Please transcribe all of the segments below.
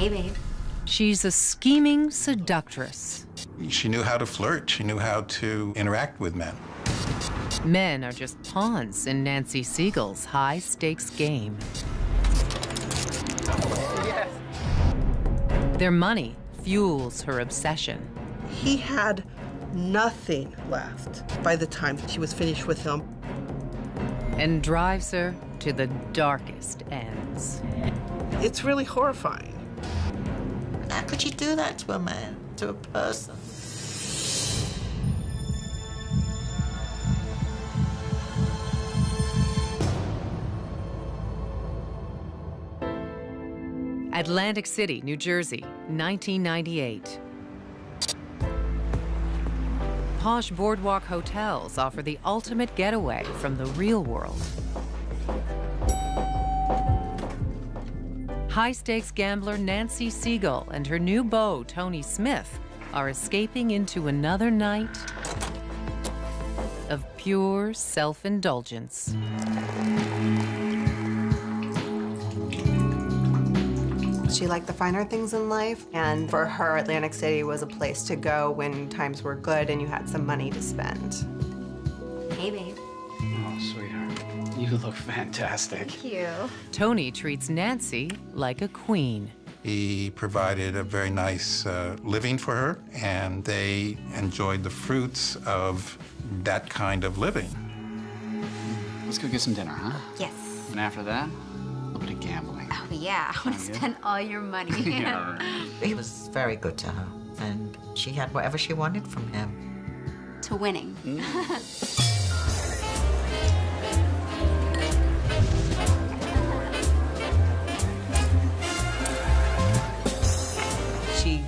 Hey, babe. She's a scheming seductress. She knew how to flirt. She knew how to interact with men. Men are just pawns in Nancy Siegel's high-stakes game. Yes. Their money fuels her obsession. He had nothing left by the time she was finished with him. And drives her to the darkest ends. It's really horrifying. How could you do that to a man, to a person? Atlantic City, New Jersey, 1998. Posh boardwalk hotels offer the ultimate getaway from the real world. High-stakes gambler Nancy Siegel and her new beau, Tony Smith, are escaping into another night of pure self-indulgence. She liked the finer things in life, and for her, Atlantic City was a place to go when times were good and you had some money to spend. Hey, babe. Oh, sweetheart. You look fantastic. Thank you. Tony treats Nancy like a queen. He provided a very nice living for her, and they enjoyed the fruits of that kind of living. Let's go get some dinner, huh? Yes. And after that, a little bit of gambling. Oh, yeah. I want to Sound good? spend all your money. Yeah, right. He was very good to her, and she had whatever she wanted from him. To winning. She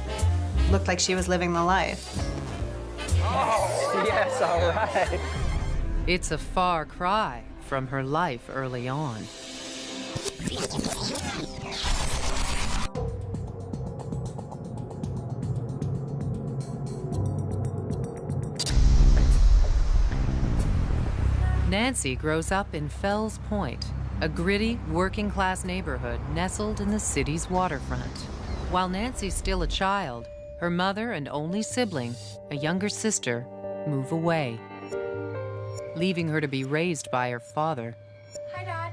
looked like she was living the life. Oh, yes, all right. It's a far cry from her life early on. Nancy grows up in Fells Point, a gritty, working-class neighborhood nestled in the city's waterfront. While Nancy's still a child, her mother and only sibling, a younger sister, move away, leaving her to be raised by her father. Hi, Dad.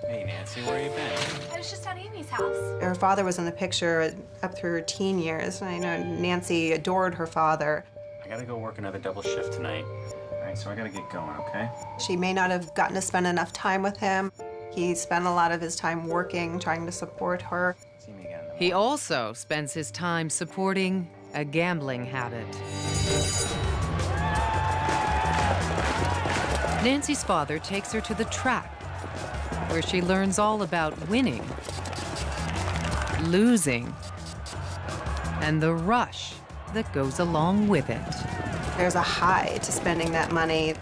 Hey, Nancy, where you been? I was just at Amy's house. Her father was in the picture up through her teen years, and I know Nancy adored her father. I gotta go work another double shift tonight. All right, so I gotta get going, okay? She may not have gotten to spend enough time with him. He spent a lot of his time working, trying to support her. See me again. He also spends his time supporting a gambling habit. Nancy's father takes her to the track, where she learns all about winning, losing, and the rush that goes along with it. There's a high to spending that money.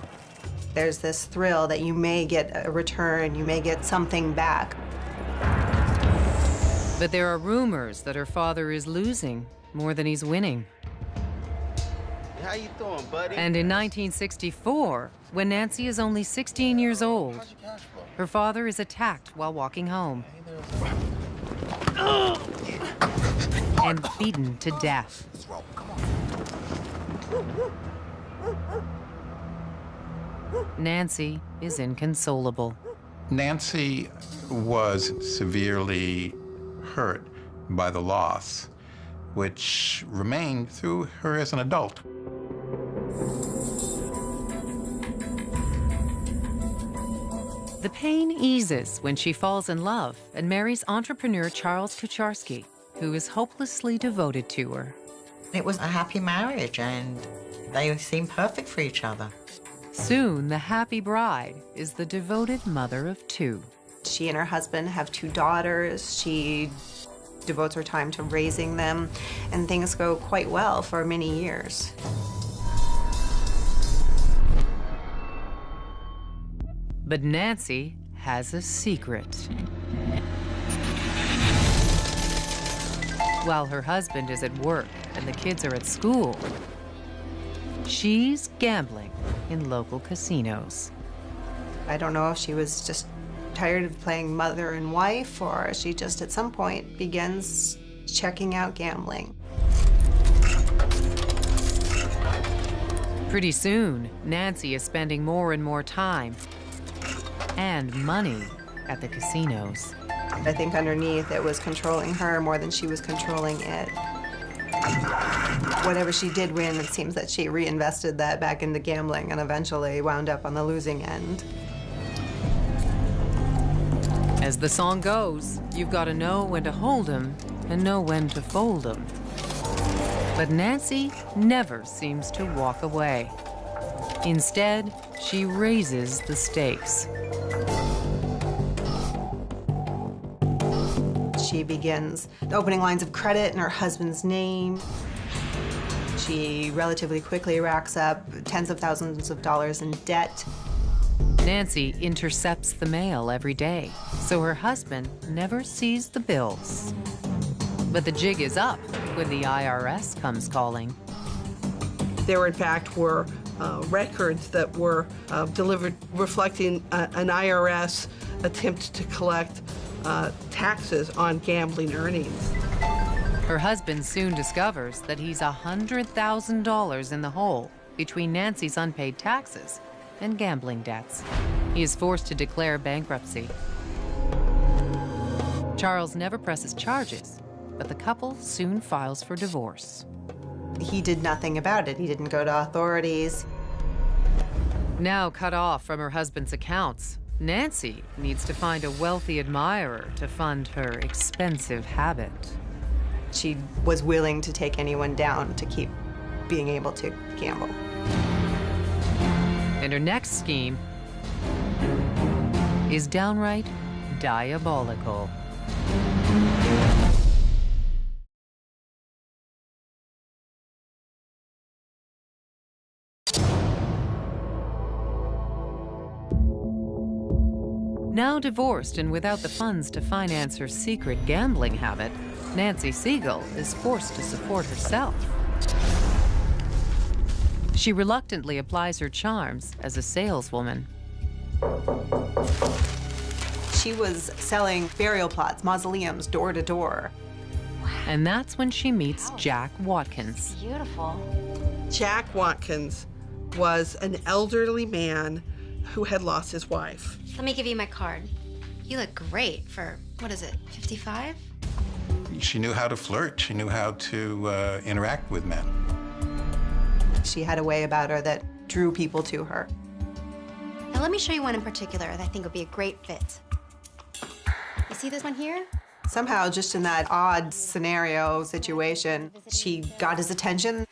There's this thrill that you may get a return, you may get something back. But there are rumors that her father is losing more than he's winning. How you doing, buddy? And in 1964, when Nancy is only 16 years old, her father is attacked while walking home and beaten to death. Nancy is inconsolable. Nancy was severely hurt by the loss, which remained through her as an adult. The pain eases when she falls in love and marries entrepreneur Charles Kucharski, who is hopelessly devoted to her. It was a happy marriage, and they seemed perfect for each other. Soon, the happy bride is the devoted mother of two. She and her husband have 2 daughters. She devotes her time to raising them, and things go quite well for many years. But Nancy has a secret. While her husband is at work and the kids are at school, she's gambling in local casinos. I don't know if she was just tired of playing mother and wife, or she just at some point begins checking out gambling. Pretty soon, Nancy is spending more and more time and money at the casinos. I think underneath it was controlling her more than she was controlling it. Whatever she did win, it seems that she reinvested that back into gambling and eventually wound up on the losing end. As the song goes, you've got to know when to hold 'em and know when to fold 'em. But Nancy never seems to walk away. Instead, she raises the stakes. She begins opening lines of credit in her husband's name. She relatively quickly racks up tens of thousands of dollars in debt. Nancy intercepts the mail every day, so her husband never sees the bills. But the jig is up when the IRS comes calling. There, in fact, were records that were delivered reflecting an IRS attempt to collect taxes on gambling earnings. Her husband soon discovers that he's $100,000 in the hole between Nancy's unpaid taxes and gambling debts. He is forced to declare bankruptcy. Charles never presses charges, but the couple soon files for divorce. He did nothing about it. He didn't go to authorities. Now cut off from her husband's accounts, Nancy needs to find a wealthy admirer to fund her expensive habit. She was willing to take anyone down to keep being able to gamble. And her next scheme is downright diabolical. Now divorced and without the funds to finance her secret gambling habit, Nancy Siegel is forced to support herself. She reluctantly applies her charms as a saleswoman. She was selling burial plots, mausoleums, door to door. And that's when she meets Jack Watkins. Beautiful. Jack Watkins was an elderly man who had lost his wife. Let me give you my card. You look great for, what is it, 55? She knew how to flirt. She knew how to interact with men. She had a way about her that drew people to her. Now let me show you one in particular that I think would be a great fit. You see this one here? Somehow, just in that odd scenario situation, she got his attention.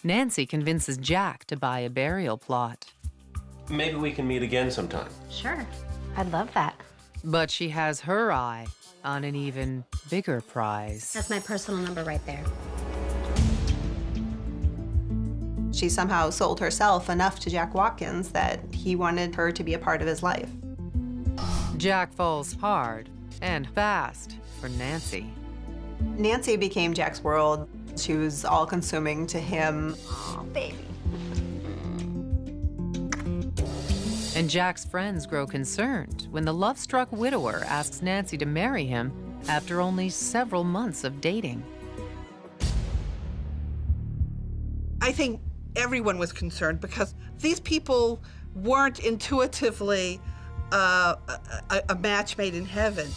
Nancy convinces Jack to buy a burial plot. Maybe we can meet again sometime. Sure. I'd love that. But she has her eye on an even bigger prize. That's my personal number right there. She somehow sold herself enough to Jack Watkins that he wanted her to be a part of his life. Jack falls hard and fast for Nancy. Nancy became Jack's world. She was all-consuming to him. Oh, baby. And Jack's friends grow concerned when the love-struck widower asks Nancy to marry him after only several months of dating. I think everyone was concerned because these people weren't intuitively a match made in heaven.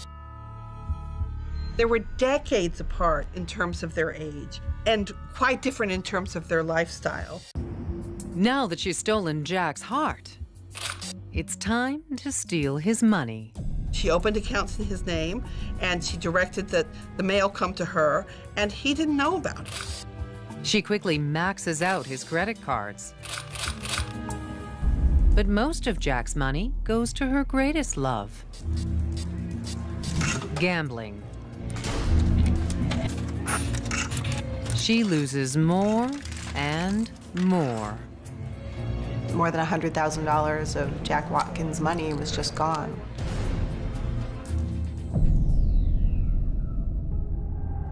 They were decades apart in terms of their age and quite different in terms of their lifestyle. Now that she's stolen Jack's heart, it's time to steal his money. She opened accounts in his name, and she directed that the mail come to her, and he didn't know about it. She quickly maxes out his credit cards. But most of Jack's money goes to her greatest love: gambling. She loses more and more. More than $100,000 of Jack Watkins' money was just gone.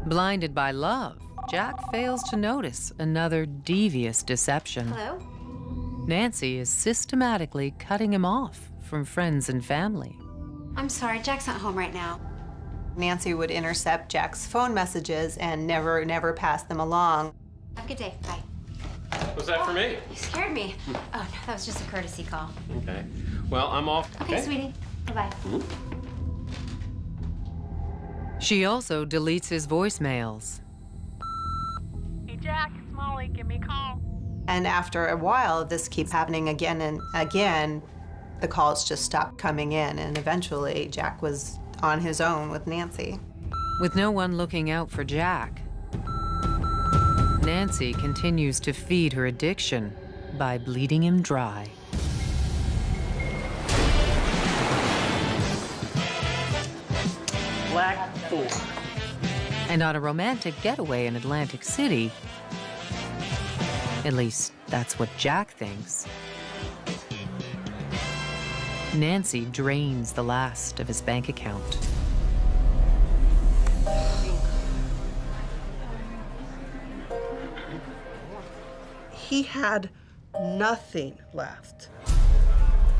Blinded by love, Jack fails to notice another devious deception. Hello? Nancy is systematically cutting him off from friends and family. I'm sorry, Jack's not home right now. Nancy would intercept Jack's phone messages and never pass them along. Have a good day. Bye. Was that for me? You scared me. Oh, no, that was just a courtesy call. Okay. Well, I'm off. Okay, sweetie. Bye-bye. She also deletes his voicemails. Hey, Jack, it's Molly. Give me a call. And after a while, this keeps happening again and again. The calls just stopped coming in, and eventually Jack was on his own with Nancy. With no one looking out for Jack, Nancy continues to feed her addiction by bleeding him dry. Black 4. And on a romantic getaway in Atlantic City, at least that's what Jack thinks, Nancy drains the last of his bank account. He had nothing left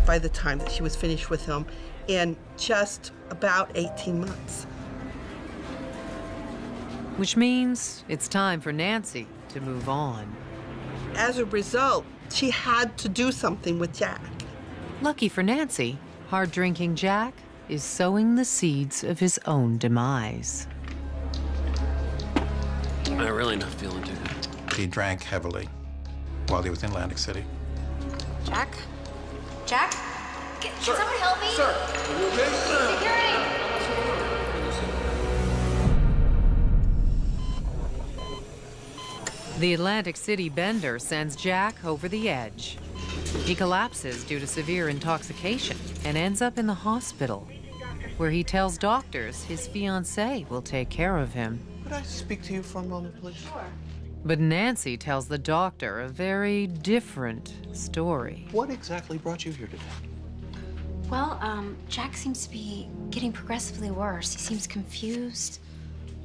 by the time that she was finished with him in just about 18 months. Which means it's time for Nancy to move on. As a result, she had to do something with Jack. Lucky for Nancy, hard-drinking Jack is sowing the seeds of his own demise. I'm really not feeling too good. He drank heavily while he was in Atlantic City. Jack? Jack? Can someone help me? Sir, are you okay? Security! The Atlantic City bender sends Jack over the edge. He collapses due to severe intoxication and ends up in the hospital, where he tells doctors his fiancée will take care of him. Could I speak to you for a moment, please? Sure. But Nancy tells the doctor a very different story. What exactly brought you here today? Well, Jack seems to be getting progressively worse. He seems confused.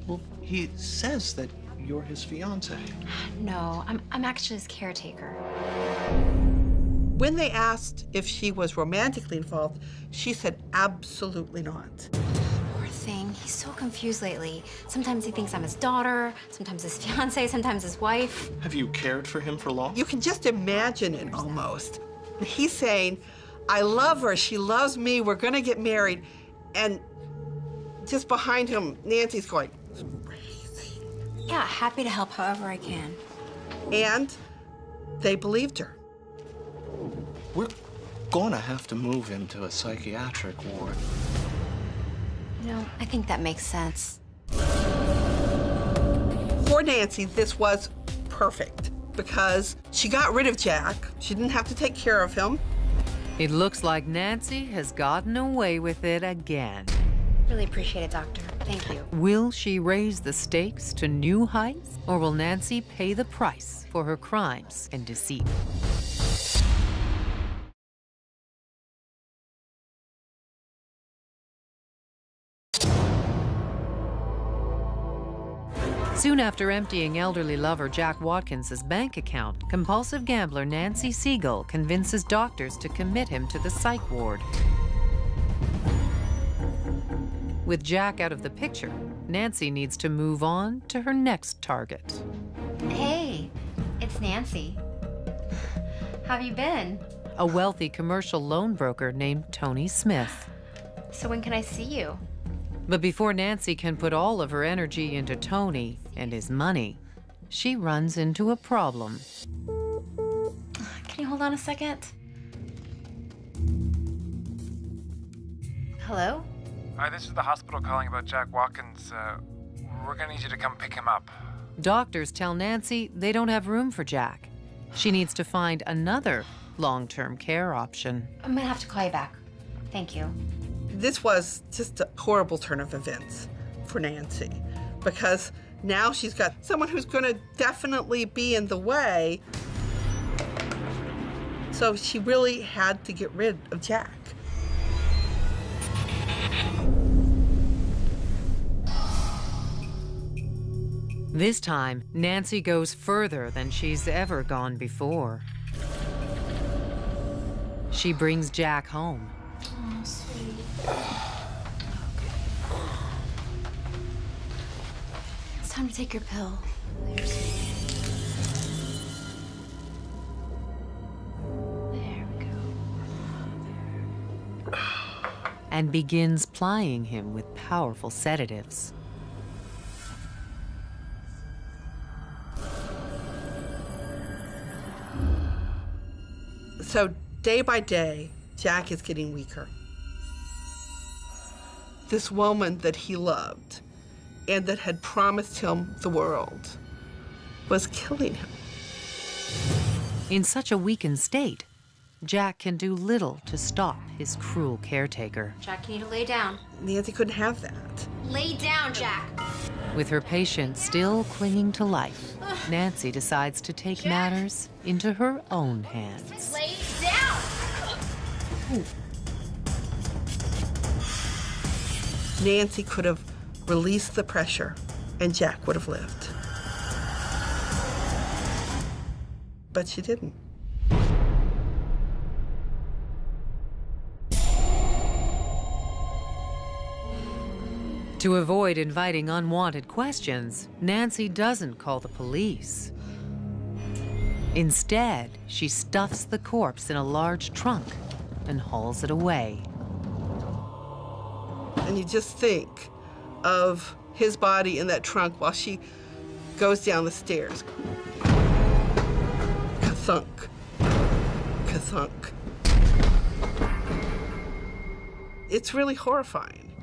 Well, he says that you're his fiancée. No, I'm actually his caretaker. When they asked if she was romantically involved, she said absolutely not. Poor thing. He's so confused lately. Sometimes he thinks I'm his daughter, sometimes his fiancée, sometimes his wife. Have you cared for him for long? You can just imagine it almost. He's saying, I love her, she loves me, we're gonna get married. And just behind him, Nancy's going, crazy. Yeah, happy to help however I can. And they believed her. We're gonna have to move him to a psychiatric ward. You know, I think that makes sense. For Nancy, this was perfect because she got rid of Jack. She didn't have to take care of him. It looks like Nancy has gotten away with it again. Really appreciate it, Doctor. Thank you. Will she raise the stakes to new heights, or will Nancy pay the price for her crimes and deceit? Soon after emptying elderly lover Jack Watkins's bank account, compulsive gambler Nancy Siegel convinces doctors to commit him to the psych ward. With Jack out of the picture, Nancy needs to move on to her next target. Hey, it's Nancy. How have you been? A wealthy commercial loan broker named Tony Smith. So when can I see you? But before Nancy can put all of her energy into Tony and his money, she runs into a problem. Can you hold on a second? Hello? Hi, this is the hospital calling about Jack Watkins. We're gonna need you to come pick him up. Doctors tell Nancy they don't have room for Jack. She needs to find another long-term care option. I'm gonna have to call you back. Thank you. This was just a horrible turn of events for Nancy because now she's got someone who's going to definitely be in the way. So she really had to get rid of Jack. This time, Nancy goes further than she's ever gone before. She brings Jack home. Oh, sweet. Time to take your pill. There we go. And begins plying him with powerful sedatives. So day by day, Jack is getting weaker. This woman that he loved and that had promised him the world was killing him. In such a weakened state, Jack can do little to stop his cruel caretaker. Jack, you need to lay down. Nancy couldn't have that. Lay down, Jack. With her patient still clinging to life, Nancy decides to take matters into her own hands. Lay down! Nancy could have released the pressure and Jack would have lived. But she didn't. To avoid inviting unwanted questions, Nancy doesn't call the police. Instead, she stuffs the corpse in a large trunk and hauls it away. And you just think of his body in that trunk while she goes down the stairs. Ka-thunk, ka-thunk. It's really horrifying.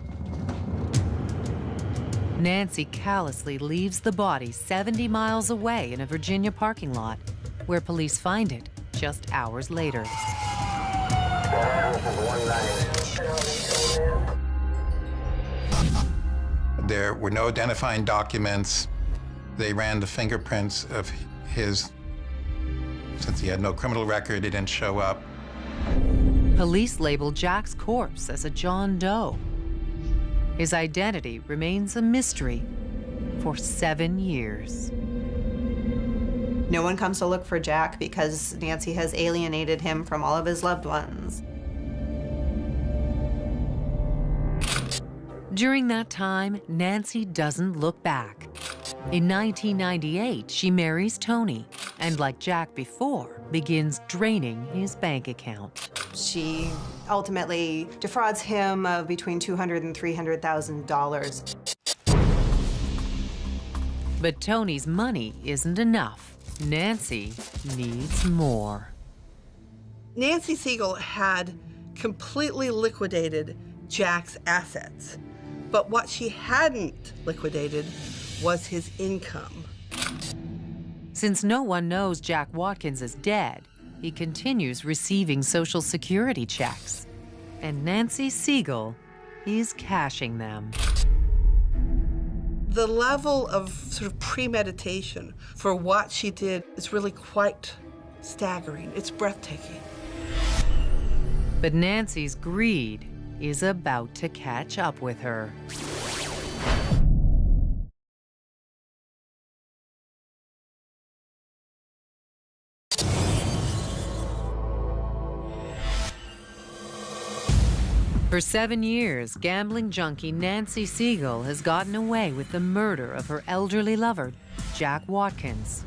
Nancy callously leaves the body 70 miles away in a Virginia parking lot, where police find it just hours later. There were no identifying documents. They ran the fingerprints of his. Since he had no criminal record, he didn't show up. Police labeled Jack's corpse as a John Doe. His identity remains a mystery for 7 years. No one comes to look for Jack because Nancy has alienated him from all of his loved ones. During that time, Nancy doesn't look back. In 1998, she marries Tony, and like Jack before, begins draining his bank account. She ultimately defrauds him of between $200,000 and $300,000. But Tony's money isn't enough. Nancy needs more. Nancy Siegel had completely liquidated Jack's assets, but what she hadn't liquidated was his income. Since no one knows Jack Watkins is dead, he continues receiving Social Security checks. And Nancy Siegel is cashing them. The level of sort of premeditation for what she did is really quite staggering. It's breathtaking. But Nancy's greed is about to catch up with her. For 7 years, gambling junkie Nancy Siegel has gotten away with the murder of her elderly lover, Jack Watkins.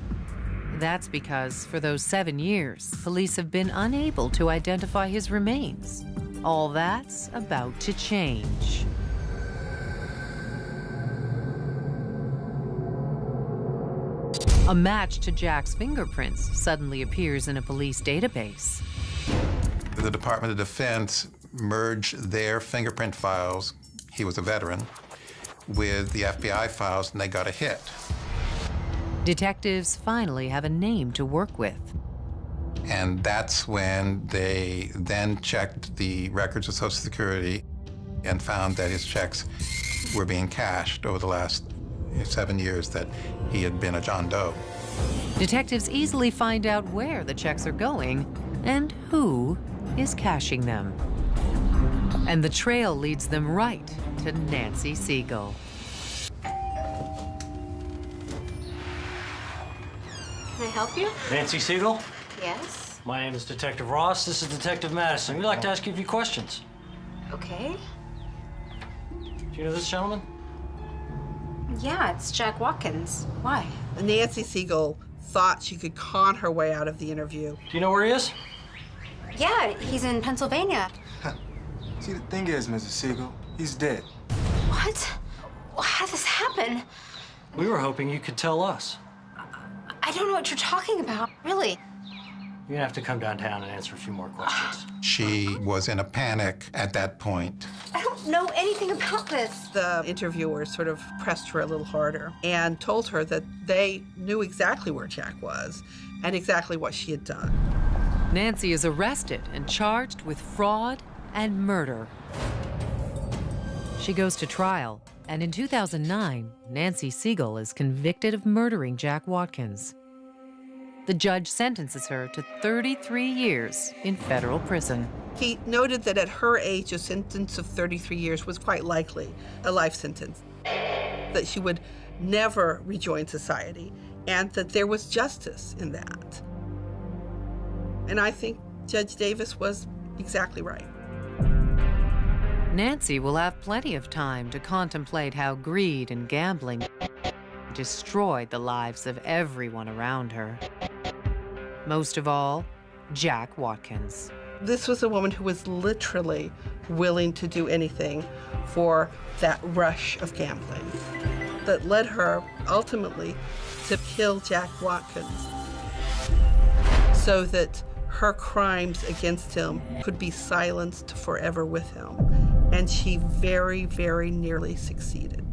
That's because for those 7 years, police have been unable to identify his remains. All that's about to change. A match to Jack's fingerprints suddenly appears in a police database. The Department of Defense merged their fingerprint files, he was a veteran, with the FBI files, and they got a hit. Detectives finally have a name to work with. And that's when they then checked the records of Social Security and found that his checks were being cashed over the last 7 years that he had been a John Doe. Detectives easily find out where the checks are going and who is cashing them. And the trail leads them right to Nancy Siegel. Can I help you? Nancy Siegel? Yes. My name is Detective Ross. This is Detective Madison. We'd like to ask you a few questions. Okay. Do you know this gentleman? Yeah, it's Jack Watkins. Why? Nancy Siegel thought she could con her way out of the interview. Do you know where he is? Yeah, he's in Pennsylvania. See, the thing is, Mrs. Siegel, he's dead. What? How did this happen? We were hoping you could tell us. I don't know what you're talking about, really. You're gonna have to come downtown and answer a few more questions. She was in a panic at that point. I don't know anything about this. The interviewer sort of pressed her a little harder and told her that they knew exactly where Jack was and exactly what she had done. Nancy is arrested and charged with fraud and murder. She goes to trial, and in 2009, Nancy Siegel is convicted of murdering Jack Watkins. The judge sentences her to 33 years in federal prison. He noted that at her age, a sentence of 33 years was quite likely a life sentence, that she would never rejoin society, and that there was justice in that. And I think Judge Davis was exactly right. Nancy will have plenty of time to contemplate how greed and gambling destroyed the lives of everyone around her. Most of all, Jack Watkins. This was a woman who was literally willing to do anything for that rush of gambling that led her ultimately to kill Jack Watkins so that her crimes against him could be silenced forever with him. And she very, very nearly succeeded.